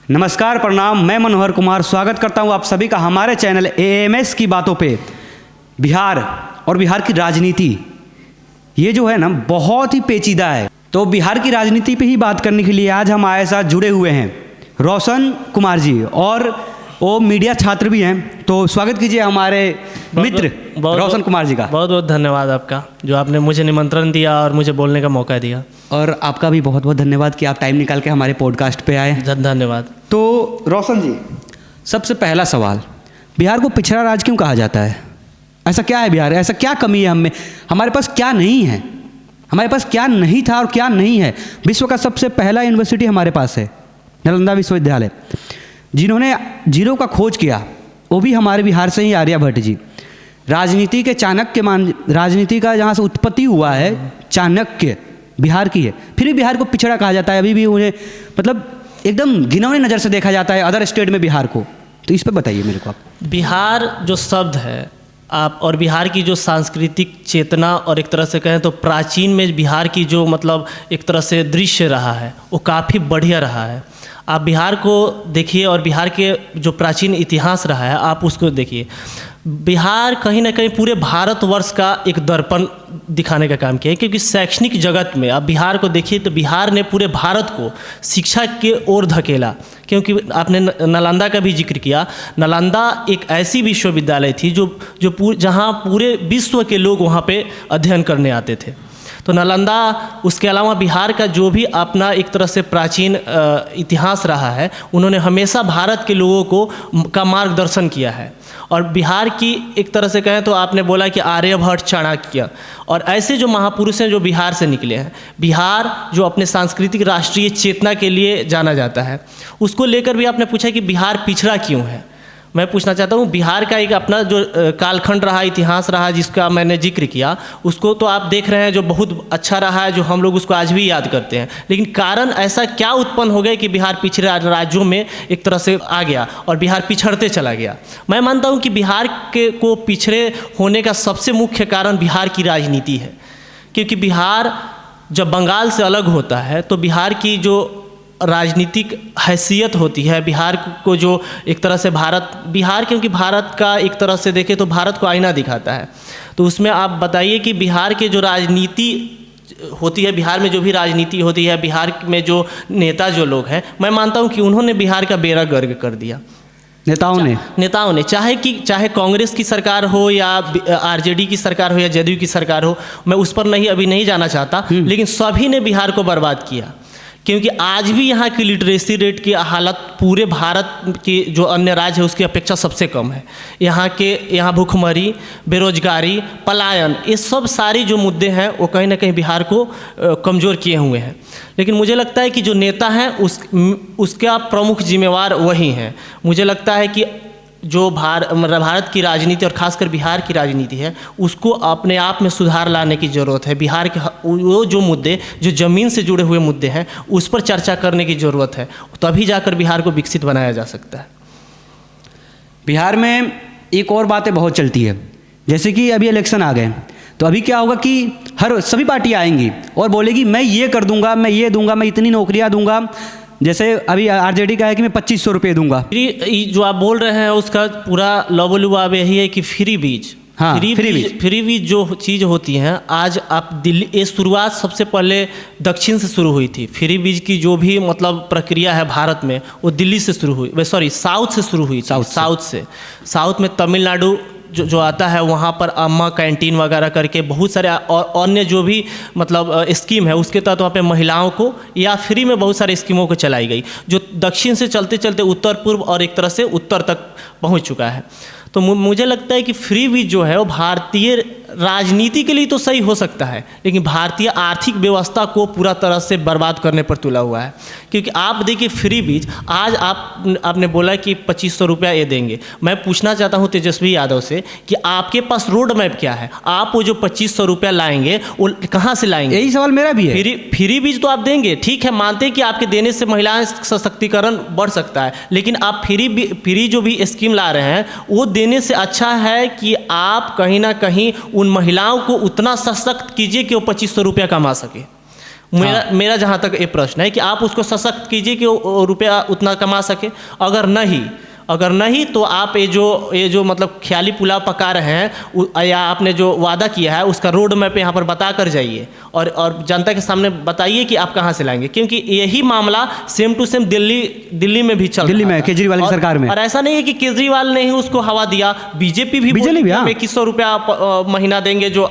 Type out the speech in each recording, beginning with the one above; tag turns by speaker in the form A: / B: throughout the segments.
A: नमस्कार, प्रणाम। मैं मनोहर कुमार स्वागत करता हूं आप सभी का हमारे चैनल एएमएस की बातों पे। बिहार और बिहार की राजनीति ये जो है ना बहुत ही पेचीदा है। तो बिहार की राजनीति पे ही बात करने के लिए आज हमारे साथ जुड़े हुए हैं रोशन कुमार जी, और वो मीडिया छात्र भी हैं। तो स्वागत कीजिए हमारे मित्र रोशन कुमार जी का।
B: बहुत बहुत धन्यवाद आपका, जो आपने मुझे निमंत्रण दिया और मुझे बोलने का मौका दिया।
A: और आपका भी बहुत बहुत धन्यवाद कि आप टाइम निकाल के हमारे पॉडकास्ट पे आए।
B: धन्यवाद।
A: तो रोशन जी, सबसे पहला सवाल, बिहार को पिछड़ा राज्य क्यों कहा जाता है? ऐसा क्या है बिहार, ऐसा क्या कमी है हमें? हमारे पास क्या नहीं है? हमारे पास क्या नहीं था और क्या नहीं है? विश्व का सबसे पहला यूनिवर्सिटी हमारे पास है, नालंदा विश्वविद्यालय। जिन्होंने जीरो का खोज किया वो भी हमारे बिहार से ही, आर्यभट्ट जी। राजनीति के राजनीति का जहाँ से उत्पत्ति हुआ है, चाणक्य, बिहार की है। फिर भी बिहार को पिछड़ा कहा जाता है। अभी भी उन्हें मतलब एकदम घिनौनी नज़र से देखा जाता है अदर स्टेट में बिहार को। तो इस पर बताइए मेरे को आप।
B: बिहार जो शब्द है आप, और बिहार की जो सांस्कृतिक चेतना, और एक तरह से कहें तो प्राचीन में बिहार की जो मतलब एक तरह से दृश्य रहा है वो काफ़ी बढ़िया रहा है। आप बिहार को देखिए और बिहार के जो प्राचीन इतिहास रहा है आप उसको देखिए। बिहार कहीं ना कहीं पूरे भारतवर्ष का एक दर्पण दिखाने का काम किया है, क्योंकि शैक्षणिक जगत में आप बिहार को देखिए तो बिहार ने पूरे भारत को शिक्षा के ओर धकेला। क्योंकि आपने नालंदा का भी जिक्र किया। नालंदा एक ऐसी विश्वविद्यालय थी जहाँ पूरे विश्व के लोग वहाँ पे अध्ययन करने आते थे। तो नालंदा, उसके अलावा बिहार का जो भी अपना एक तरह से प्राचीन इतिहास रहा है, उन्होंने हमेशा भारत के लोगों का मार्गदर्शन किया है। और बिहार की एक तरह से कहें तो आपने बोला कि आर्यभट्ट, चाणक्य और ऐसे जो महापुरुष हैं जो बिहार से निकले हैं। बिहार जो अपने सांस्कृतिक राष्ट्रीय चेतना के लिए जाना जाता है, उसको लेकर भी आपने पूछा कि बिहार पिछड़ा क्यों है। मैं पूछना चाहता हूँ, बिहार का एक अपना जो कालखंड रहा, इतिहास रहा, जिसका मैंने जिक्र किया, उसको तो आप देख रहे हैं जो बहुत अच्छा रहा है, जो हम लोग उसको आज भी याद करते हैं। लेकिन कारण ऐसा क्या उत्पन्न हो गया कि बिहार पिछड़े राज्यों में एक तरह से आ गया और बिहार पिछड़ते चला गया? मैं मानता हूँ कि बिहार को पिछड़े होने का सबसे मुख्य कारण बिहार की राजनीति है। क्योंकि बिहार जब बंगाल से अलग होता है तो बिहार की जो राजनीतिक हैसियत होती है, बिहार को जो एक तरह से बिहार क्योंकि भारत का एक तरह से देखें तो भारत को आईना दिखाता है। तो उसमें आप बताइए कि बिहार के जो राजनीति होती है, बिहार में जो भी राजनीति होती है, बिहार में जो नेता जो लोग हैं, मैं मानता हूँ कि उन्होंने बिहार का बेड़ा गर्क कर दिया। नेताओं ने चाहे कांग्रेस की सरकार हो या आरजेडी की सरकार हो या जेडीयू की सरकार हो, मैं उस पर अभी नहीं जाना चाहता, लेकिन सभी ने बिहार को बर्बाद किया। क्योंकि आज भी यहाँ की लिटरेसी रेट की हालत पूरे भारत के जो अन्य राज्य है उसकी अपेक्षा सबसे कम है। यहाँ भूखमरी, बेरोजगारी, पलायन, ये सब सारी जो मुद्दे हैं वो कहीं ना कहीं बिहार को कमज़ोर किए हुए हैं। लेकिन मुझे लगता है कि जो नेता हैं उसका प्रमुख जिम्मेवार वही हैं। मुझे लगता है कि जो भारत की राजनीति और खासकर बिहार की राजनीति है उसको अपने आप में सुधार लाने की ज़रूरत है। बिहार के वो जो मुद्दे जो ज़मीन से जुड़े हुए मुद्दे हैं उस पर चर्चा करने की ज़रूरत है, तभी जाकर बिहार को विकसित बनाया जा सकता है।
A: बिहार में एक और बातें बहुत चलती है, जैसे कि अभी इलेक्शन आ गए तो अभी क्या होगा कि सभी पार्टियाँ आएंगी और बोलेगी मैं ये कर दूंगा, मैं ये दूंगा, मैं इतनी नौकरियाँ दूंगा। जैसे अभी आरजेडी का है कि मैं 2500 रुपये दूंगा।
B: जो आप बोल रहे हैं उसका पूरा लबोलुआब यही है कि फ्री बीज। हाँ, फ्री बीज जो चीज़ होती है, आज आप दिल्ली, ये शुरुआत सबसे पहले दक्षिण से शुरू हुई थी। फ्री बीज की जो भी मतलब प्रक्रिया है भारत में वो दिल्ली से शुरू हुई, साउथ से शुरू हुई। साउथ में तमिलनाडु जो आता है वहाँ पर अम्मा कैंटीन वगैरह करके बहुत सारे और अन्य जो भी मतलब स्कीम है उसके तहत वहाँ पे महिलाओं को या फ्री में बहुत सारे स्कीमों को चलाई गई, जो दक्षिण से चलते चलते उत्तर पूर्व और एक तरह से उत्तर तक पहुँच चुका है। तो मुझे लगता है कि फ्री बीज जो है वो भारतीय राजनीति के लिए तो सही हो सकता है, लेकिन भारतीय आर्थिक व्यवस्था को पूरा तरह से बर्बाद करने पर तुला हुआ है। क्योंकि आप देखिए फ्री बीज, आज आपने बोला कि 2500 रुपया ये देंगे। मैं पूछना चाहता हूँ तेजस्वी यादव से कि आपके पास रोड मैप क्या है? आप वो जो 2500 रुपया लाएंगे वो कहाँ से लाएंगे?
A: यही सवाल मेरा भी है।
B: फ्री बीज तो आप देंगे, ठीक है, मानते हैं कि आपके देने से महिलाएं सशक्तिकरण बढ़ सकता है, लेकिन आप फ्री जो भी स्कीम ला रहे हैं वो देने से अच्छा है कि आप कहीं ना कहीं उन महिलाओं को उतना सशक्त कीजिए कि वो 2500 रुपया कमा सके। मेरा जहाँ तक ये प्रश्न है कि आप उसको सशक्त कीजिए कि वो रुपया उतना कमा सके। अगर नहीं तो आप ये जो मतलब ख्याली पुलाव पका रहे हैं या आपने जो वादा किया है उसका रोड मैप यहाँ पर बता कर जाइए और जनता के सामने बताइए कि आप कहाँ से लाएंगे, क्योंकि यही मामला सेम टू सेम दिल्ली में भी चल रहा है,
A: केजरीवाल की सरकार में।
B: और ऐसा नहीं है कि केजरीवाल ने ही उसको हवा दिया, बीजेपी भी 2100 रुपया महीना देंगे, जो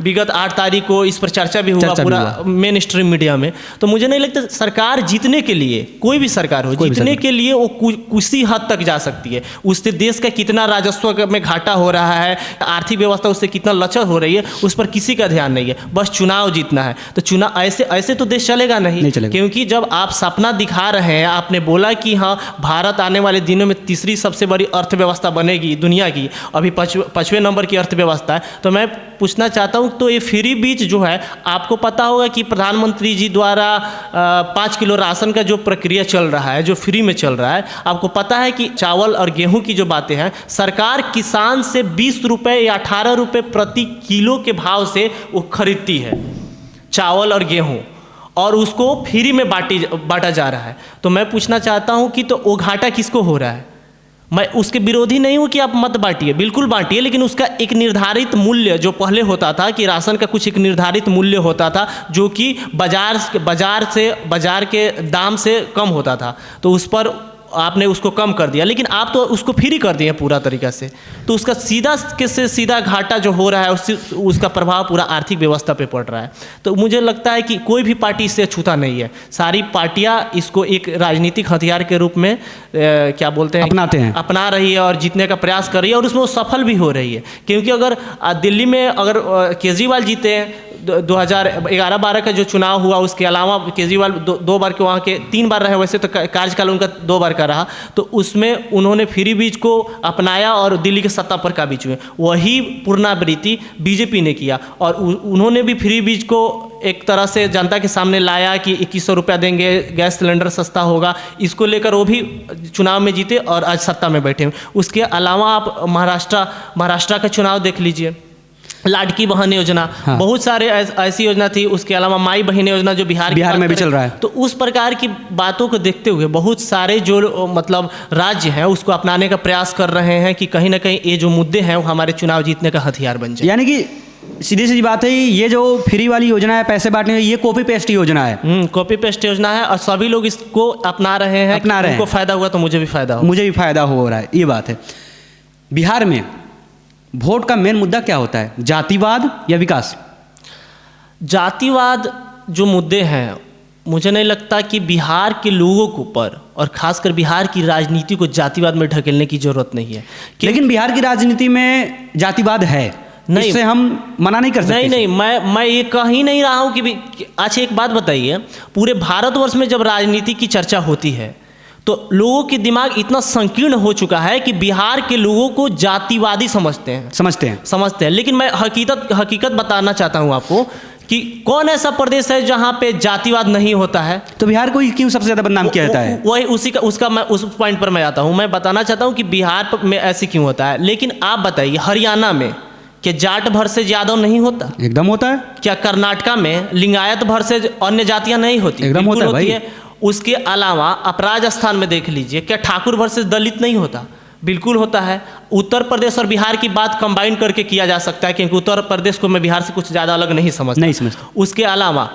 B: विगत 8 तारीख को इस पर चर्चा भी हुआ पूरा मेन स्ट्रीम मीडिया में। तो मुझे नहीं लगता सरकार जीतने के लिए, कोई भी सरकार हो, जीतने के लिए वो किसी हद तक जा सकती है। उससे देश का कितना राजस्व में घाटा हो रहा है, आर्थिक व्यवस्था उससे कितना लचर हो रही है, उस पर किसी का ध्यान नहीं है। बस चुनाव जीतना है। तो चुनाव ऐसे तो देश चलेगा नहीं चलेगा। क्योंकि जब आप सपना दिखा रहे हैं, आपने बोला कि हाँ भारत आने वाले दिनों में तीसरी सबसे बड़ी अर्थव्यवस्था बनेगी दुनिया की, अभी 5वें नंबर की अर्थव्यवस्था है। तो मैं पूछना चाहता हूँ, तो ये फ्री बीज जो है, आपको पता होगा कि प्रधानमंत्री जी द्वारा 5 किलो राशन का जो प्रक्रिया चल रहा है, जो फ्री में चल रहा है, आपको पता है कि चावल और गेहूं की जो बातें हैं, सरकार किसान से 20 रुपये या 18 रुपये प्रति किलो के भाव से वो खरीदती है चावल और गेहूं, और उसको फ्री में बांटा जा रहा है। तो मैं पूछना चाहता हूं कि तो वो घाटा किसको हो रहा है? मैं उसके विरोधी नहीं हूं कि आप मत बांटिए, बिल्कुल बांटिए, लेकिन उसका एक निर्धारित मूल्य जो पहले होता था कि राशन का कुछ एक निर्धारित मूल्य होता था जो कि बाजार के दाम से कम होता था, तो उस पर आपने उसको कम कर दिया, लेकिन आप तो उसको फ्री कर दिए पूरा तरीका से। तो उसका सीधा घाटा जो हो रहा है उसका प्रभाव पूरा आर्थिक व्यवस्था पे पड़ रहा है। तो मुझे लगता है कि कोई भी पार्टी इससे छूता नहीं है। सारी पार्टियां इसको एक राजनीतिक हथियार के रूप में क्या बोलते हैं अपना रही है और जीतने का प्रयास कर रही है, और उसमें वो सफल भी हो रही है। क्योंकि अगर दिल्ली में अगर केजरीवाल जीते हैं, 2011-12 का जो चुनाव हुआ, उसके अलावा केजरीवाल दो बार के वहाँ के 3 बार रहे, वैसे तो कार्यकाल उनका 2 बार का रहा, तो उसमें उन्होंने फ्री बीज को अपनाया और दिल्ली के सत्ता पर काबिज हुए। वही पुनरावृत्ति बीजेपी ने किया, और उन्होंने भी फ्री बीज को एक तरह से जनता के सामने लाया कि 2100 रुपया देंगे, गैस सिलेंडर सस्ता होगा, इसको लेकर वो भी चुनाव में जीते और आज सत्ता में बैठे। उसके अलावा आप महाराष्ट्र का चुनाव देख लीजिए, लाडकी बहन योजना, हाँ। बहुत सारे ऐसी योजना थी। उसके अलावा माई बहन योजना जो बिहार में भी चल रहा है। तो उस प्रकार की बातों को देखते हुए बहुत सारे जो मतलब राज्य हैं उसको अपनाने का प्रयास कर रहे हैं कि कहीं ना कहीं ये जो मुद्दे हैं वो हमारे चुनाव जीतने का हथियार बन जाए।
A: यानी कि सीधी सी बात है, ये जो फ्री वाली योजना है, पैसे बांटने, ये कॉपी पेस्ट योजना है।
B: कॉपी पेस्ट योजना है, और सभी लोग इसको अपना रहे हैं। उनको फायदा हुआ तो मुझे भी फायदा हो रहा है। ये बात है। बिहार में वोट का मेन मुद्दा क्या होता है, जातिवाद या विकास? जातिवाद जो मुद्दे हैं, मुझे नहीं लगता कि बिहार के लोगों के ऊपर और खासकर बिहार की राजनीति को जातिवाद में ढकेलने की जरूरत नहीं है।
A: लेकिन बिहार की राजनीति में जातिवाद है, नहीं, इससे हम मना नहीं कर सकते।
B: नहीं, मैं ये कह ही नहीं रहा हूँ कि अच्छा एक बात बताइए, पूरे भारतवर्ष में जब राजनीति की चर्चा होती है तो लोगों के दिमाग इतना संकीर्ण हो चुका है कि बिहार के लोगों को जातिवादी समझते हैं। लेकिन मैं हकीकत बताना चाहता हूं आपको कि कौन ऐसा प्रदेश है जहां पे जातिवाद नहीं होता है।
A: तो बिहार को क्यों सबसे ज्यादा बदनाम किया जाता है?
B: वही मैं उस पॉइंट पर मैं आता हूं। मैं बताना चाहता हूं कि बिहार में ऐसे क्यों होता है। लेकिन आप बताइए, हरियाणा में क्या जाट भर से यादव नहीं होता?
A: एकदम होता है।
B: क्या कर्नाटका में लिंगायत भर से अन्य जातियां नहीं होती?
A: एकदम होता है।
B: उसके अलावा आप राजस्थान में देख लीजिए, क्या ठाकुर वर्सेस दलित नहीं होता? बिल्कुल होता है। उत्तर प्रदेश और बिहार की बात कंबाइन करके किया जा सकता है, क्योंकि उत्तर प्रदेश को मैं बिहार से कुछ ज़्यादा अलग नहीं समझता। उसके अलावा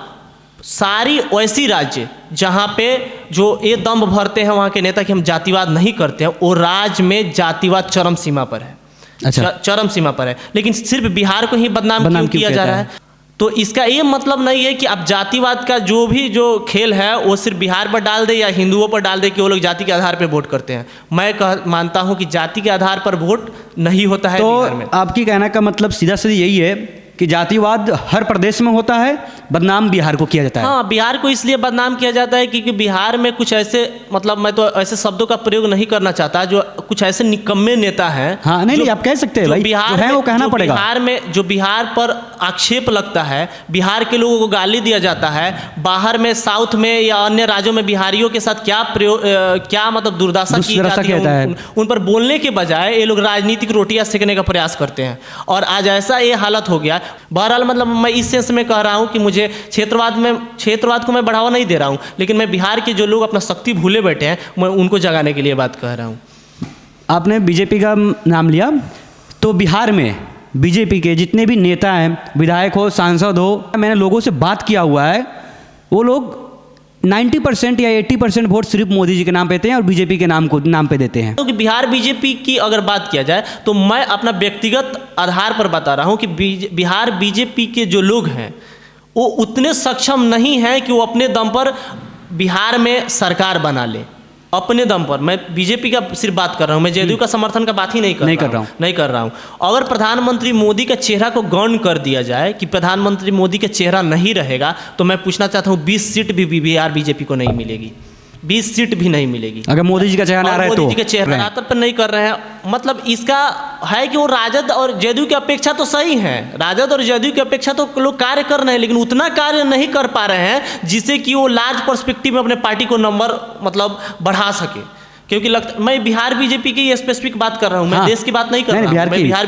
B: सारी वैसी राज्य जहाँ पे जो ये दम भरते हैं वहाँ के नेता कि हम जातिवाद नहीं करते हैं, वो राज्य में जातिवाद चरम सीमा पर है। अच्छा, चरम सीमा पर है। लेकिन सिर्फ बिहार को ही बदनाम क्यों किया जा रहा है? तो इसका ये मतलब नहीं है कि अब जातिवाद का जो खेल है वो सिर्फ बिहार पर डाल दे या हिंदुओं पर डाल दे कि वो लोग जाति के आधार पर वोट करते हैं। मैं मानता हूं कि जाति के आधार पर वोट नहीं होता है बिहार में।
A: आपकी कहने का मतलब सीधा सीधा यही है कि जातिवाद हर प्रदेश में होता है, बदनाम बिहार को किया जाता है।
B: हाँ, बिहार को इसलिए बदनाम किया जाता है क्योंकि बिहार में कुछ ऐसे, मतलब मैं तो ऐसे शब्दों का प्रयोग नहीं करना चाहता, जो कुछ ऐसे निकम्मे नेता हैं।
A: हाँ, नहीं, आप कह सकते हैं भाई,
B: बिहार
A: जो है वो कहना पड़ेगा।
B: बिहार में जो बिहार पर आक्षेप लगता है, बिहार के लोगों को गाली दिया जाता है, बाहर में साउथ में या अन्य राज्यों में बिहारियों के साथ क्या मतलब दुर्दशा की जाती है, उन पर बोलने के बजाय ये लोग राजनीतिक रोटियां सेकने का प्रयास करते हैं। और आज ऐसा ये हालत हो गया, बहरहाल मतलब मैं इस सेंस में कह रहा हूँ कि मुझे क्षेत्रवाद को मैं बढ़ावा नहीं दे रहा हूँ, लेकिन मैं बिहार के जो लोग अपना शक्ति भूले बैठे हैं मैं उनको जगाने के लिए बात कह रहा हूँ।
A: आपने बीजेपी का नाम लिया, तो बिहार में बीजेपी के जितने भी नेता हैं, विधायक हो, सांसद हो, मैंने लोगों से बात किया हुआ है, वो लोग 90% या 80% वोट सिर्फ मोदी जी के नाम पे देते हैं और बीजेपी के नाम पे देते हैं।
B: तो कि बिहार बीजेपी की अगर बात किया जाए तो मैं अपना व्यक्तिगत आधार पर बता रहा हूँ कि बिहार बीजेपी के जो लोग हैं वो उतने सक्षम नहीं हैं कि वो अपने दम पर बिहार में सरकार बना ले, अपने दम पर। मैं बीजेपी का सिर्फ बात कर रहा हूँ, मैं जदयू का समर्थन का बात ही नहीं कर रहा हूँ। अगर प्रधानमंत्री मोदी का चेहरा को गौण कर दिया जाए कि प्रधानमंत्री मोदी का चेहरा नहीं रहेगा, तो मैं पूछना चाहता हूँ 20 सीट भी बिहार बीजेपी को नहीं मिलेगी, 20 सीट भी नहीं मिलेगी
A: अगर मोदी जी का चेहरा ना रहे तो।
B: मोदी जी के चेहरा पर नहीं कर रहे हैं, मतलब इसका है कि वो राजद और जदयू की अपेक्षा तो सही है, राजद और जदयू की अपेक्षा तो लोग कार्य कर रहे हैं, लेकिन उतना कार्य नहीं कर पा रहे हैं जिससे कि वो लार्ज पर्सपेक्टिव में अपने पार्टी को नंबर मतलब बढ़ा सके। क्योंकि मैं बिहार बीजेपी की स्पेसिफिक बात कर रहा हूँ, मैं देश की बात नहीं कर रहा हूँ,
A: बिहार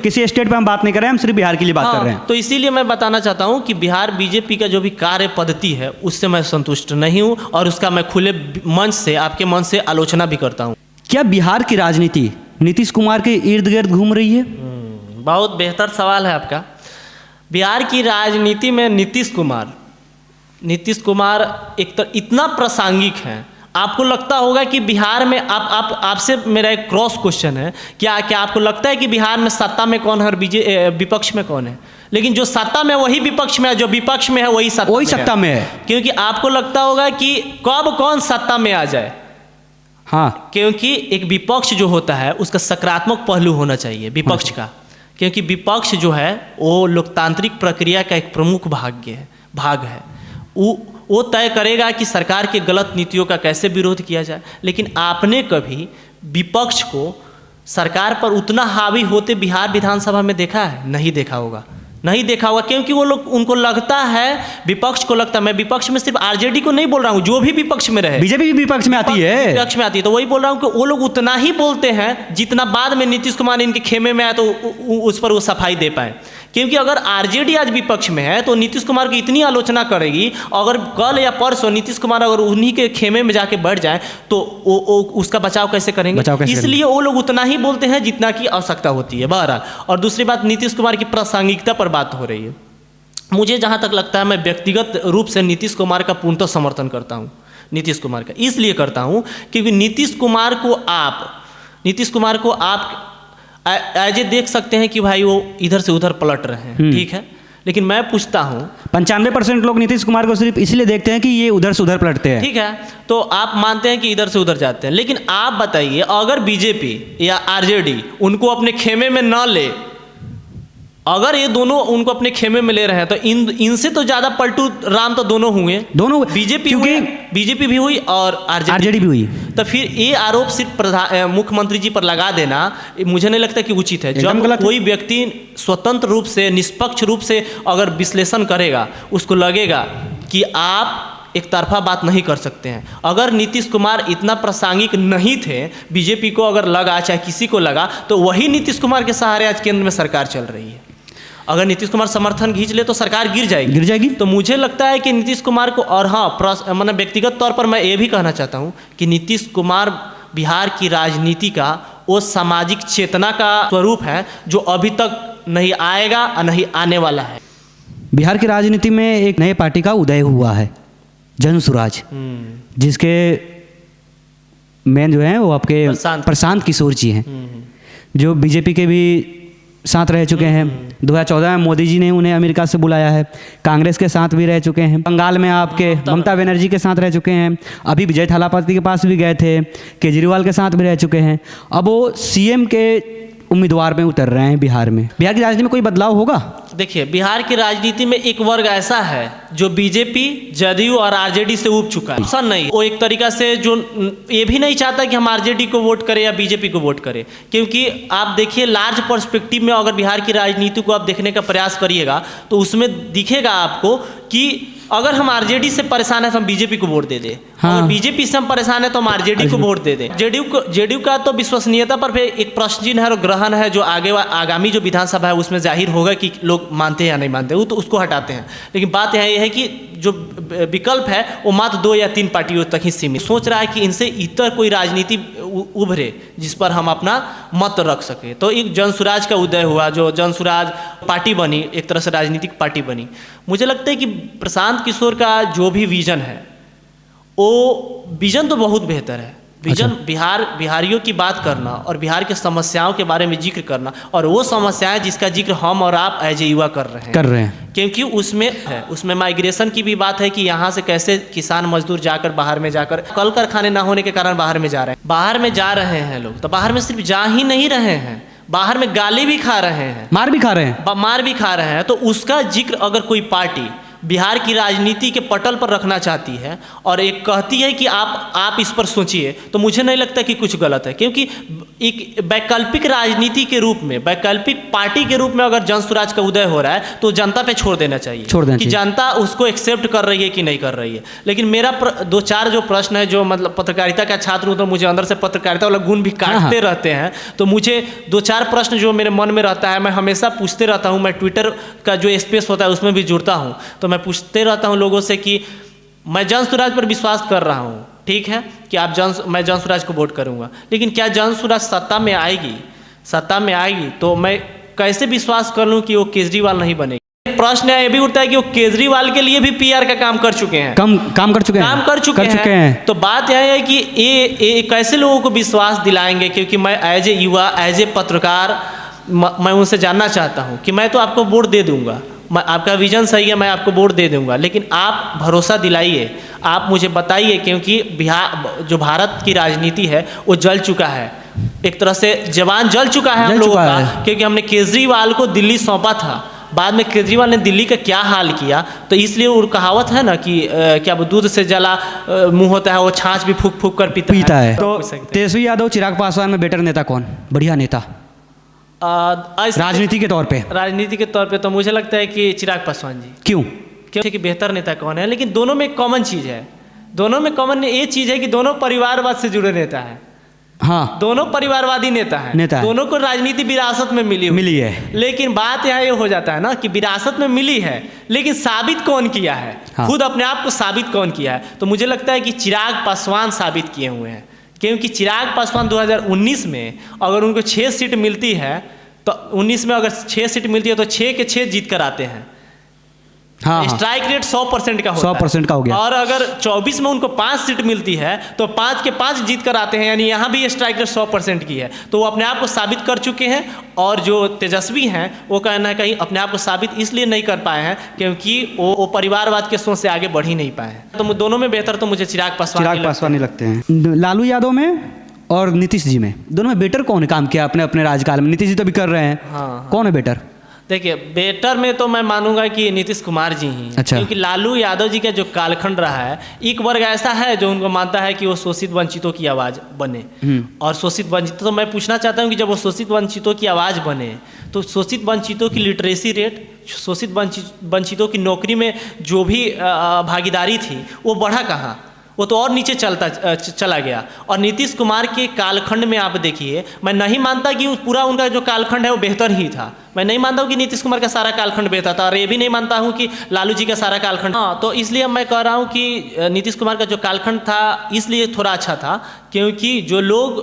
A: किसी स्टेट पे हम बात नहीं कर रहे हैं, हम सिर्फ बिहार के लिए बात कर रहे हैं।
B: तो इसीलिए मैं बताना चाहता हूँ कि बिहार बीजेपी का जो भी कार्य पद्धति है उससे मैं संतुष्ट नहीं हूँ और उसका मैं खुले मंच से, आपके मंच से आलोचना भी करता हूँ।
A: क्या बिहार की राजनीति नीतीश कुमार के इर्द गिर्द घूम रही है?
B: बहुत बेहतर सवाल है आपका। बिहार की राजनीति में नीतीश कुमार इतना प्रासंगिक हैं, आपको लगता होगा कि बिहार में आपसे मेरा एक क्रॉस क्वेश्चन है, क्या आपको लगता है कि बिहार में सत्ता में कौन है और विपक्ष में कौन है? लेकिन जो सत्ता में वही विपक्ष में है, जो विपक्ष में है वही सत्ता में है। क्योंकि आपको लगता होगा कि कब कौन सत्ता में आ जाए।
A: हाँ,
B: क्योंकि एक विपक्ष जो होता है उसका सकारात्मक पहलू होना चाहिए विपक्ष का, क्योंकि विपक्ष जो है वो लोकतांत्रिक प्रक्रिया का एक प्रमुख भाग है। वो तय करेगा कि सरकार के गलत नीतियों का कैसे विरोध किया जाए। लेकिन आपने कभी विपक्ष को सरकार पर उतना हावी होते बिहार विधानसभा में देखा है? नहीं देखा होगा, क्योंकि वो लोग, उनको लगता है, विपक्ष को लगता है, मैं विपक्ष में सिर्फ आरजेडी को नहीं बोल रहा हूँ, जो भी विपक्ष में रहे,
A: बीजेपी भी विपक्ष में आती है,
B: तो वही बोल रहा हूँ कि वो लोग उतना ही बोलते हैं जितना बाद में नीतीश कुमार इनके खेमे में आए तो उस पर वो सफाई दे पाए। क्योंकि अगर आरजेडी आज विपक्ष में है तो नीतीश कुमार की इतनी आलोचना करेगी, अगर कल या परसों नीतीश कुमार अगर उन्हीं के खेमे में जाके बैठ जाए तो उसका बचाव कैसे करेंगे? इसलिए वो लोग उतना ही बोलते हैं जितना की आवश्यकता होती है। बहरहाल, और दूसरी बात, नीतीश कुमार की प्रासंगिकता पर बात हो रही है। मुझे जहाँ तक लगता है, मैं व्यक्तिगत रूप से नीतीश कुमार का पूर्णतः समर्थन करता हूँ। नीतीश कुमार का इसलिए करता हूँ क्योंकि नीतीश कुमार को आप एज ए देख सकते हैं कि भाई वो इधर से उधर पलट रहे हैं, ठीक है, लेकिन मैं पूछता हूँ
A: 95% लोग नीतीश कुमार को सिर्फ इसलिए देखते हैं कि ये उधर से उधर पलटते हैं,
B: ठीक है, तो आप मानते हैं कि इधर से उधर जाते हैं। लेकिन आप बताइए, अगर बीजेपी या आरजेडी उनको अपने खेमे में ना ले, अगर ये दोनों उनको अपने खेमे में ले रहे हैं तो इनसे तो ज्यादा पलटू राम तो दोनों हुए, बीजेपी भी हुई और आरजेडी भी हुई। तो फिर ये आरोप सिर्फ मुख्यमंत्री जी पर लगा देना मुझे नहीं लगता कि उचित है। जब कोई व्यक्ति स्वतंत्र रूप से, निष्पक्ष रूप से अगर विश्लेषण करेगा, उसको लगेगा कि आप एक तरफा बात नहीं कर सकते हैं। अगर नीतीश कुमार इतना प्रासंगिक नहीं थे, बीजेपी को अगर लगा, चाहे किसी को लगा, तो वही नीतीश कुमार के सहारे आज केंद्र में सरकार चल रही है। अगर नीतीश कुमार समर्थन खींच ले तो सरकार गिर जाएगी। तो मुझे लगता है कि नीतीश कुमार को, और हाँ, मैंने व्यक्तिगत तौर पर मैं ये भी कहना चाहता हूँ कि नीतीश कुमार बिहार की राजनीति का वो सामाजिक चेतना का स्वरूप है जो अभी तक नहीं आएगा और नहीं आने वाला है।
A: बिहार की राजनीति में एक नए पार्टी का उदय हुआ है, जन स्वराज, जिसके मेन जो है वो आपके प्रशांत किशोर जी हैं, जो बीजेपी के भी साथ रह चुके हैं। 2014 में मोदी जी ने उन्हें अमेरिका से बुलाया है, कांग्रेस के साथ भी रह चुके हैं, बंगाल में आपके ममता बनर्जी के साथ रह चुके हैं, अभी विजय थालापति के पास भी गए थे, केजरीवाल के साथ भी रह चुके हैं। अब वो सीएम के उम्मीदवार में उतर रहे हैं बिहार में। बिहार की राजनीति में कोई बदलाव होगा?
B: देखिए, बिहार की राजनीति में एक वर्ग ऐसा है जो बीजेपी, जदयू और आरजेडी से उब चुका है। ऐसा नहीं, वो एक तरीका से जो ये भी नहीं चाहता कि हम आरजेडी को वोट करें या बीजेपी को वोट करें, क्योंकि आप देखिए लार्ज पर्सपेक्टिव में अगर बिहार की राजनीति को आप देखने का प्रयास करिएगा तो उसमें दिखेगा आपको कि अगर हम आरजेडी से परेशान है तो हम बीजेपी को वोट दे दें।
A: हाँ।
B: अगर बीजेपी से हम परेशान है तो हम आरजेडी को वोट दे दें। जेडीयू का तो विश्वसनीयता पर फिर एक प्रश्न चिन्ह है और ग्रहण है, जो आगामी जो विधानसभा है उसमें जाहिर होगा कि लोग मानते हैं या नहीं मानते, वो तो उसको हटाते हैं। लेकिन बात यहाँ ये है कि जो विकल्प है वो मात्र 2 या 3 पार्टियों तक ही सीमित। सोच रहा है कि इनसे इतर कोई राजनीति उभरे जिस पर हम अपना मत रख सके। तो एक जनसुराज का उदय हुआ, जो जनसुराज पार्टी बनी, एक तरह से राजनीतिक पार्टी बनी। मुझे लगता है कि प्रशांत किशोर का जो भी विजन है वो विजन तो बहुत बेहतर है। विजन बिहारियों की बात करना और बिहार की समस्याओं के बारे में जिक्र करना, और वो समस्याएं जिसका जिक्र हम और आप एज ए युवा कर रहे हैं क्योंकि उसमें माइग्रेशन की भी बात है कि यहाँ से कैसे किसान मजदूर जाकर बाहर में जाकर कल कारखाने ना होने के कारण बाहर में जा रहे हैं लोग। तो बाहर में सिर्फ जा ही नहीं रहे हैं, बाहर में गाली भी खा रहे हैं, मार भी खा रहे हैं। तो उसका जिक्र अगर कोई पार्टी बिहार की राजनीति के पटल पर रखना चाहती है और एक कहती है कि आप इस पर सोचिए, तो मुझे नहीं लगता कि कुछ गलत है। क्योंकि एक वैकल्पिक राजनीति के रूप में, वैकल्पिक पार्टी के रूप में अगर जनसुराज का उदय हो रहा है तो जनता पे छोड़ देना चाहिए कि जनता उसको एक्सेप्ट कर रही है कि नहीं कर रही है। लेकिन मेरा 2-4 जो प्रश्न है, जो मतलब पत्रकारिता का छात्र हूँ तो मुझे अंदर से पत्रकारिता वाला गुण भी काटते रहते हैं, तो मुझे 2-4 प्रश्न जो मेरे मन में रहता है, मैं हमेशा पूछते रहता हूँ। मैं ट्विटर का जो स्पेस होता है उसमें भी जुड़ता हूँ, तो मैं पूछते रहता हूँ लोगों से कि मैं जनसुराज पर विश्वास कर रहा हूँ, ठीक है कि मैं जनसुराज को वोट करूँगा, लेकिन क्या जनसुराज सत्ता में आएगी तो मैं कैसे विश्वास कर लूँ कि वो केजरीवाल नहीं बनेगी। प्रश्न ये भी उठता है कि वो केजरीवाल के लिए भी पीआर का काम कर चुके हैं, काम कर चुके हैं। तो बात यह है कि ये कैसे लोगों को विश्वास दिलाएंगे, क्योंकि मैं एज ए युवा, एज ए पत्रकार, मैं उनसे जानना चाहता हूँ कि मैं तो आपको वोट दे दूँगा, आपका विजन सही है, मैं आपको वोट दे दूंगा, लेकिन आप भरोसा दिलाइए, आप मुझे बताइए, क्योंकि जो भारत की राजनीति है वो जल चुका है, एक तरह से जवान जल चुका है हम लोगों का। क्योंकि हमने केजरीवाल को दिल्ली सौंपा था, बाद में केजरीवाल ने दिल्ली का क्या हाल किया, तो इसलिए वो कहावत है ना कि क्या वो दूध से जला मुंह होता है, वो छाछ भी फूक फूक कर पीता है।
A: तो तेजस्वी यादव, चिराग पासवान में बेटर नेता कौन, बढ़िया नेता राजनीति के तौर पे तो मुझे लगता है कि चिराग पासवान जी। क्योंकि बेहतर नेता कौन है, लेकिन दोनों में एक कॉमन चीज़ है, दोनों में कॉमन ये चीज़ है कि दोनों परिवारवाद से जुड़े नेता हैं। हाँ, दोनों परिवारवादी नेता हैं। दोनों को राजनीति विरासत में मिली है। लेकिन बात यहाँ ये हो जाता है ना कि विरासत में मिली है, लेकिन साबित कौन किया है, खुद अपने आप को साबित कौन किया है। तो मुझे लगता है कि चिराग पासवान साबित किए हुए हैं, क्योंकि चिराग पासवान 2019 में अगर उनको 6 सीट मिलती है, तो 19 में अगर 6 सीट मिलती है तो 6 के 6 जीत कर आते हैं। स्ट्राइक रेट 100% का होता है, 100% का हो गया। और अगर 24 में उनको 5 सीट मिलती है तो 5 के 5 जीत कर आते हैं, यानी यहाँ भी स्ट्राइक रेट 100% की है। तो वो अपने आप को साबित कर चुके हैं। और जो तेजस्वी हैं वो कहना है कहीं अपने आप को साबित इसलिए नहीं कर पाए हैं क्योंकि वो परिवारवाद के सोच से आगे बढ़ ही नहीं पाए हैं। तो दोनों में बेहतर तो मुझे चिराग पासवान ही लगते हैं। लालू यादव में और नीतीश जी में, दोनों में बेटर कौन है काम किया अपने अपने राज्यकाल में? नीतीश जी तो भी कर रहे हैं।
B: हाँ।
A: कौन है बेटर?
B: देखिए, बेटर में तो मैं मानूंगा कि नीतीश कुमार जी ही।
A: अच्छा।
B: क्योंकि लालू यादव जी का जो कालखंड रहा है, एक वर्ग ऐसा है जो उनको मानता है कि वो शोषित वंचितों की आवाज़ बने। और शोषित वंचित, तो मैं पूछना चाहता हूँ कि जब वो शोषित वंचितों की आवाज़ बने तो शोषित वंचितों की लिटरेसी रेट, शोषित वंचितों की नौकरी में जो भी भागीदारी थी वो बढ़ा कहाँ? वो तो और नीचे चला गया। और नीतीश कुमार के कालखंड में आप देखिए, मैं नहीं मानता कि पूरा उनका जो कालखंड है वो बेहतर ही था। मैं नहीं मानता हूँ कि नीतीश कुमार का सारा कालखंड बेहतर था, और ये भी नहीं मानता हूँ कि लालू जी का सारा कालखंड। हाँ, तो इसलिए मैं कह रहा हूँ कि नीतीश कुमार का जो कालखंड था इसलिए थोड़ा अच्छा था, क्योंकि जो लोग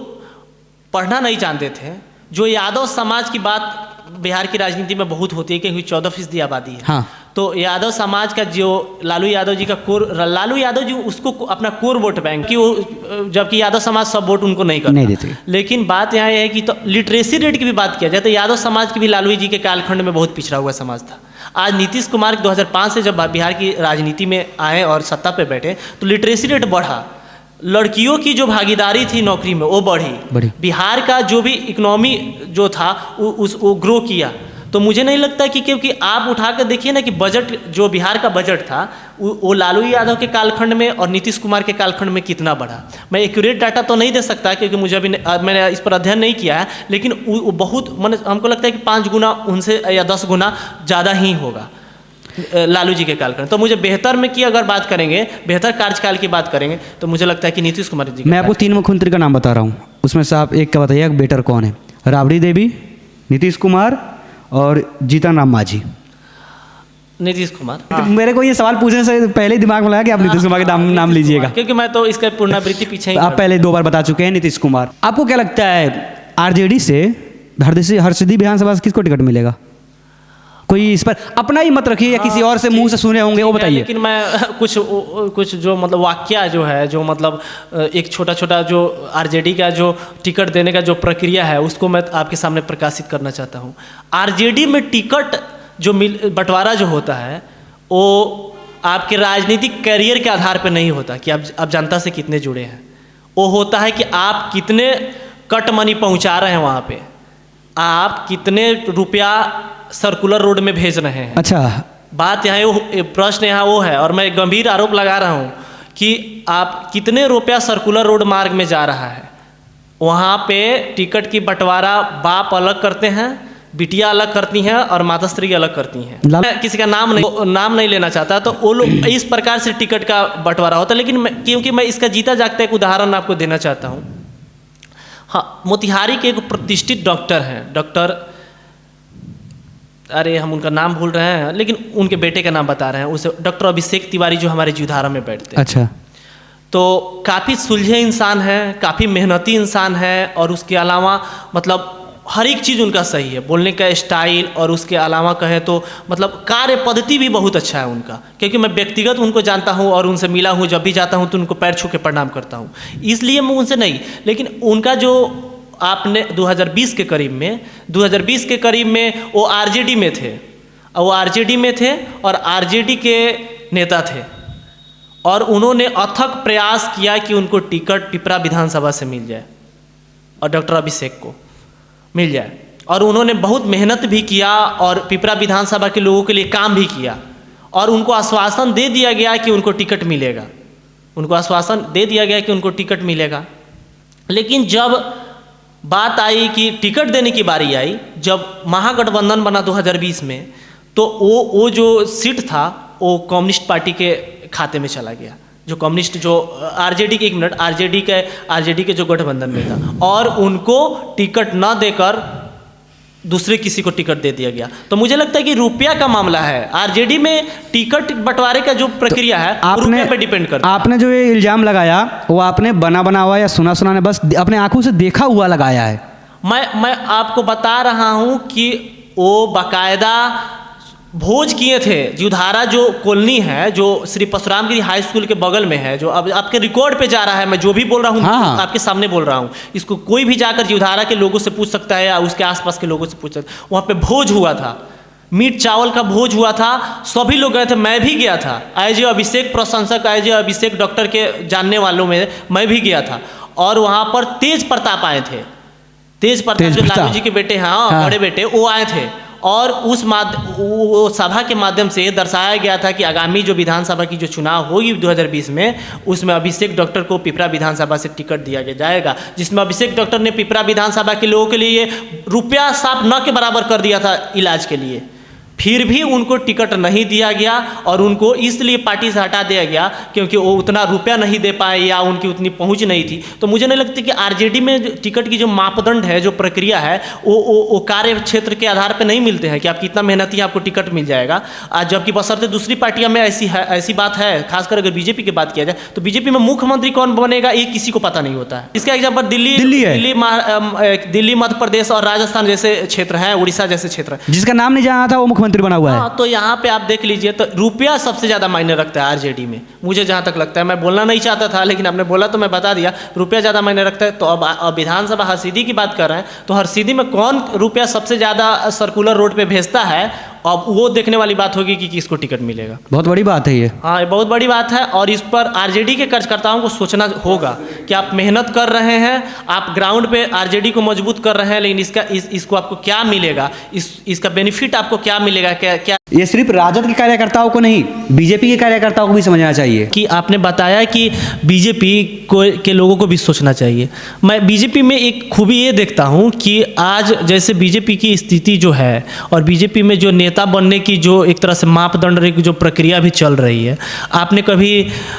B: पढ़ना नहीं जानते थे, जो यादव समाज की बात बिहार की राजनीति में बहुत होती है क्योंकि 14% आबादी है। हाँ। तो यादव समाज का जो लालू यादव जी का लालू यादव जी उसको अपना कोर वोट बैंक की, वो जबकि यादव समाज सब वोट उनको नहीं देते। लेकिन बात यहाँ है कि तो लिटरेसी रेट की भी बात किया जाए तो यादव समाज की भी लालू जी के कालखंड में बहुत पिछड़ा हुआ समाज था। आज नीतीश कुमार 2005 से जब बिहार की राजनीति में आए और सत्ता पे बैठे तो लिटरेसी रेट बढ़ा, लड़कियों की जो भागीदारी थी नौकरी में वो बढ़ी। बिहार का जो भी इकोनॉमी जो था वो ग्रो किया। तो मुझे नहीं लगता कि, क्योंकि आप उठा कर देखिए ना कि बजट, जो बिहार का बजट था वो लालू यादव के कालखंड में और नीतीश कुमार के कालखंड में कितना बढ़ा। मैं एक्यूरेट डाटा तो नहीं दे सकता क्योंकि मुझे अभी मैंने इस पर अध्ययन नहीं किया है, लेकिन वो बहुत, हमको लगता है कि 5 गुना उनसे या 10 गुना ज़्यादा ही होगा। लालू जी के कालखंड। तो मुझे बेहतर में की अगर बात करेंगे, बेहतर कार्यकाल की बात करेंगे, तो मुझे लगता है कि नीतीश कुमार जी।
A: मैं आपको 3 मुख्यमंत्री का नाम बता रहा हूँ, उसमें से आप एक का बताइए बेटर कौन है। राबड़ी देवी, नीतीश कुमार और जीतन राम मांझी।
B: नीतीश कुमार।
A: तो मेरे को ये सवाल पूछने से पहले ही दिमाग में लगा कि आप नीतीश कुमार के नाम लीजिएगा,
B: क्योंकि मैं तो इसका पुनरावृत्ति पीछे ही।
A: आप पहले 2 बार बता चुके हैं नीतीश कुमार। आपको क्या लगता है आरजेडी से हरसिद्धि विधानसभा से किसको टिकट मिलेगा? कोई इस पर अपना ही मत रखिए या किसी और से मुंह से सुने होंगे वो बताइए।
B: लेकिन मैं कुछ जो मतलब वाक्य जो है, जो मतलब एक छोटा छोटा जो आरजेडी का जो टिकट देने का जो प्रक्रिया है, उसको मैं आपके सामने प्रकाशित करना चाहता हूँ। आरजेडी में टिकट जो बंटवारा जो होता है, वो आपके राजनीतिक करियर के आधार पर नहीं होता कि आप जनता से कितने जुड़े हैं। वो होता है कि आप कितने कट मनी पहुँचा रहे हैं वहाँ पे, आप कितने रुपया सर्कुलर रोड में भेज रहे हैं।
A: अच्छा,
B: बात यहाँ प्रश्न यहाँ वो है, और मैं गंभीर आरोप लगा रहा हूँ कि आप कितने रुपया सर्कुलर रोड मार्ग में जा रहा है। वहाँ पे टिकट की बंटवारा बाप अलग करते हैं, बिटिया अलग करती हैं और माताश्री अलग करती हैं। मैं किसी का नाम नहीं लेना चाहता, तो वो लोग इस प्रकार से टिकट का बंटवारा होता है। लेकिन क्योंकि मैं इसका जीता जागता एक उदाहरण आपको देना चाहता हूँ। हाँ, मोतिहारी के एक प्रतिष्ठित डॉक्टर हैं, अरे हम उनका नाम भूल रहे हैं, लेकिन उनके बेटे का नाम बता रहे हैं, उसे डॉक्टर अभिषेक तिवारी, जो हमारे जीवधारा में बैठते हैं।
A: अच्छा।
B: तो काफ़ी सुलझे इंसान हैं, काफ़ी मेहनती इंसान है, और उसके अलावा मतलब हर एक चीज़ उनका सही है, बोलने का स्टाइल, और उसके अलावा कहें तो मतलब कार्य पद्धति भी बहुत अच्छा है उनका। क्योंकि मैं व्यक्तिगत उनको जानता हूँ और उनसे मिला हूँ, जब भी जाता हूँ तो उनको पैर छू के प्रणाम करता हूँ, इसलिए मैं उनसे नहीं। लेकिन उनका जो आपने 2020 के करीब में वो आरजेडी में थे, और वो आरजेडी में थे और आरजेडी के नेता थे, और उन्होंने अथक प्रयास किया कि उनको टिकट पिपरा विधानसभा से मिल जाए और डॉक्टर अभिषेक को मिल जाए, और उन्होंने बहुत मेहनत भी किया और पिपरा विधानसभा के लोगों के लिए काम भी किया, और उनको आश्वासन दे दिया गया कि उनको टिकट मिलेगा। लेकिन जब बात आई कि टिकट देने की बारी आई, जब महागठबंधन बना 2020 में, तो वो जो सीट था वो कम्युनिस्ट पार्टी के खाते में चला गया, जो कम्युनिस्ट जो आरजेडी के जो गठबंधन में था, और उनको टिकट न देकर दूसरे किसी को टिकट दे दिया गया। तो मुझे लगता है कि रुपया का मामला है, आरजेडी में टिकट बंटवारे का जो प्रक्रिया है रुपये पे डिपेंड करता है।
A: आपने जो ये इल्जाम लगाया वो आपने बना हुआ या सुना ने बस अपने आंखों से देखा हुआ लगाया है?
B: मैं आपको बता रहा हूँ कि वो बाकायदा भोज किए थे। जीवधारा जो कॉलोनी है, जो श्री परशुराम गिरी हाई स्कूल के बगल में है, जो अब आपके रिकॉर्ड पे जा रहा है, मैं जो भी बोल रहा हूँ आपके सामने बोल रहा हूँ, इसको कोई भी जाकर जीवधारा के लोगों से पूछ सकता है या उसके आसपास के लोगों से पूछ सकता है। वहाँ पे भोज हुआ था, मीट चावल का भोज हुआ था, सभी लोग गए थे, मैं भी गया था, एज ए अभिषेक प्रशंसक, एज ए अभिषेक डॉक्टर के जानने वालों में मैं भी गया था। और वहाँ पर तेज प्रताप आए थे, तेज प्रताप जो लालू जी के बेटे हैं, बड़े बेटे, वो आए थे, और उस सभा के माध्यम से दर्शाया गया था कि आगामी जो विधानसभा की जो चुनाव होगी 2020 में, उसमें अभिषेक डॉक्टर को पिपरा विधानसभा से टिकट दिया जाएगा, जिसमें अभिषेक डॉक्टर ने पिपरा विधानसभा के लोगों के लिए रुपया साफ न के बराबर कर दिया था इलाज के लिए। फिर भी उनको टिकट नहीं दिया गया, और उनको इसलिए पार्टी से हटा दिया गया क्योंकि वो उतना रुपया नहीं दे पाए या उनकी उतनी पहुंच नहीं थी। तो मुझे नहीं लगता कि आरजेडी में टिकट की जो मापदंड है, जो प्रक्रिया है, वो कार्य क्षेत्र के आधार पर नहीं मिलते हैं कि आप कितना मेहनती आपको टिकट मिल जाएगा। आज जबकि बशर्ते दूसरी पार्टियों में ऐसी बात है, खासकर अगर बीजेपी की बात किया जाए तो बीजेपी में मुख्यमंत्री कौन बनेगा ये किसी को पता नहीं होता है। इसका एग्जाम्पल दिल्ली, मध्य प्रदेश और राजस्थान जैसे क्षेत्र हैं, उड़ीसा जैसे क्षेत्र,
A: जिसका नाम नहीं जाना था वो मुख्यमंत्री बना हुआ है।
B: तो यहाँ पे आप देख लीजिए, तो रुपया सबसे ज़्यादा मायने रखता है आरजेडी में, मुझे जहाँ तक लगता है। मैं बोलना नहीं चाहता था, लेकिन आपने बोला तो मैं बता दिया, रुपया ज़्यादा मायने रखता है। तो अब विधानसभा हरसिद्धि की बात कर रहे हैं, तो हरसिद्धि में कौन रुपया सबसे ज़्यादा सर्कुलर रोड पे भेजता है, अब वो देखने वाली बात होगी कि किसको टिकट मिलेगा।
A: बहुत बड़ी बात है ये।
B: हाँ, ये बहुत बड़ी बात है, और इस पर आरजेडी के कार्यकर्ताओं को सोचना होगा कि आप मेहनत कर रहे हैं, आप ग्राउंड पे आरजेडी को मजबूत कर रहे हैं, लेकिन इसको आपको क्या मिलेगा, इसका बेनिफिट आपको क्या मिलेगा, क्या
A: ये सिर्फ राजद के कार्यकर्ताओं को नहीं, बीजेपी के कार्यकर्ताओं को भी समझना चाहिए।
B: कि आपने बताया कि बीजेपी के लोगों को भी सोचना चाहिए। मैं बीजेपी में एक खूबी ये देखता हूँ कि आज जैसे बीजेपी की स्थिति जो है, और बीजेपी में जो नेता बनने की जो एक तरह से मापदंड की जो प्रक्रिया भी चल रही है, आपने कभी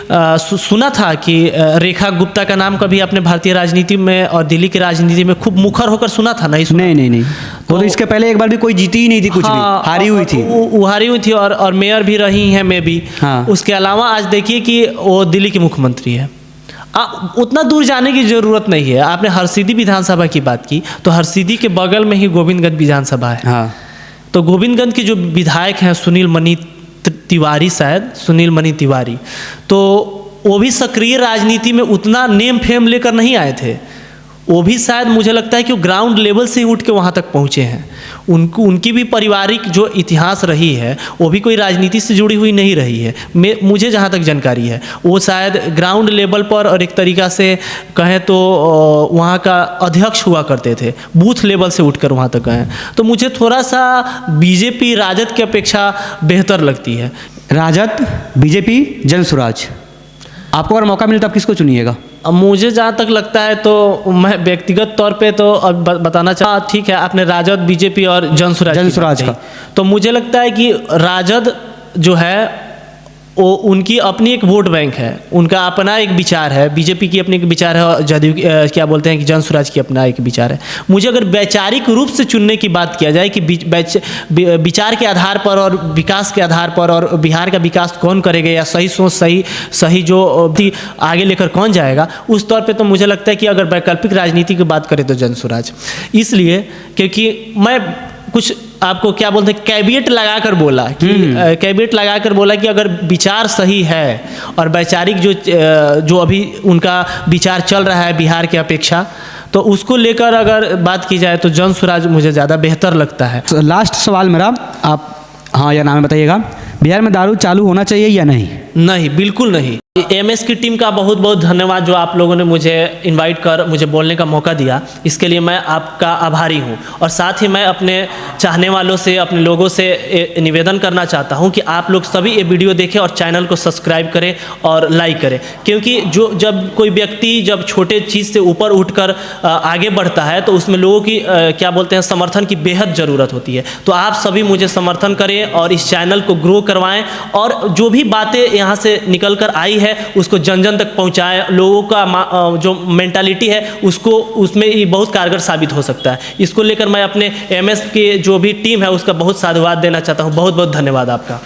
B: सुना था कि रेखा गुप्ता का नाम कभी आपने भारतीय राजनीति में और दिल्ली की राजनीति में खूब मुखर होकर सुना था? नहीं सुना?
A: नहीं वो तो इसके पहले एक बार भी कोई जीती ही नहीं थी, कुछ भी हारी हुई थी।
B: वो हारी हुई थी और मेयर भी रही हैं मे भी।
A: हाँ।
B: उसके अलावा आज देखिए कि वो दिल्ली की मुख्यमंत्री है। उतना दूर जाने की ज़रूरत नहीं है। आपने हरसिद्धि विधानसभा की बात की, तो हरसिद्धि के बगल में ही गोविंदगंज विधानसभा है।
A: हाँ।
B: तो गोविंदगंज के जो विधायक हैं सुनील मणि तिवारी, शायद सुनील मणि तिवारी, तो वो भी सक्रिय राजनीति में उतना नेम फेम लेकर नहीं आए थे। वो भी शायद मुझे लगता है कि वो ग्राउंड लेवल से ही उठ के वहाँ तक पहुँचे हैं। उनकी भी पारिवारिक जो इतिहास रही है वो भी कोई राजनीति से जुड़ी हुई नहीं रही है। मुझे जहाँ तक जानकारी है वो शायद ग्राउंड लेवल पर और एक तरीक़ा से कहें तो वहाँ का अध्यक्ष हुआ करते थे, बूथ लेवल से उठकर वहाँ तक गए। तो मुझे थोड़ा सा बीजेपी राजद की अपेक्षा बेहतर लगती है।
A: राजद, बीजेपी, जनसुराज, आपको अगर मौका मिले तो आप किसको चुनिएगा?
B: अब मुझे जहाँ तक लगता है तो मैं व्यक्तिगत तौर पे तो अब बताना चाह, ठीक है, आपने राजद, बीजेपी और जनसुराज
A: का,
B: तो मुझे लगता है कि राजद जो है वो उनकी अपनी एक वोट बैंक है, उनका अपना एक विचार है। बीजेपी की अपनी एक विचार है और जदयू क्या बोलते हैं कि जनसुराज की अपना एक विचार है। मुझे अगर वैचारिक रूप से चुनने की बात किया जाए कि विचार के आधार पर और विकास के आधार पर और बिहार का विकास कौन करेगा या सही सोच सही जो भी आगे लेकर कौन जाएगा, उस तौर पर तो मुझे लगता है कि अगर वैकल्पिक राजनीति की बात करें तो जनसुराज। इसलिए क्योंकि मैं कुछ आपको क्या बोलते हैं कैविएट लगाकर बोला कि अगर विचार सही है और वैचारिक जो अभी उनका विचार चल रहा है बिहार के अपेक्षा, तो उसको लेकर अगर बात की जाए तो जनसुराज मुझे ज़्यादा बेहतर लगता है।
A: लास्ट सवाल मेरा, आप हाँ या ना में बताइएगा, बिहार में दारू चालू होना चाहिए या नहीं?
B: नहीं, बिल्कुल नहीं। एमएस की टीम का बहुत बहुत धन्यवाद जो आप लोगों ने मुझे इनवाइट कर मुझे बोलने का मौका दिया, इसके लिए मैं आपका आभारी हूं। और साथ ही मैं अपने चाहने वालों से, अपने लोगों से निवेदन करना चाहता हूं कि आप लोग सभी ये वीडियो देखें और चैनल को सब्सक्राइब करें और लाइक करें, क्योंकि जब कोई व्यक्ति जब छोटे चीज़ से ऊपर उठकर आगे बढ़ता है तो उसमें लोगों की क्या बोलते हैं समर्थन की बेहद ज़रूरत होती है। तो आप सभी मुझे समर्थन करें और इस चैनल को ग्रो करवाएँ और जो भी बातें यहाँ से निकल कर आई है उसको जन जन तक पहुंचाएं। लोगों का जो मेंटालिटी है उसमें ये बहुत कारगर साबित हो सकता है। इसको लेकर मैं अपने एमएस के जो भी टीम है उसका बहुत साधुवाद देना चाहता हूं। बहुत बहुत धन्यवाद आपका।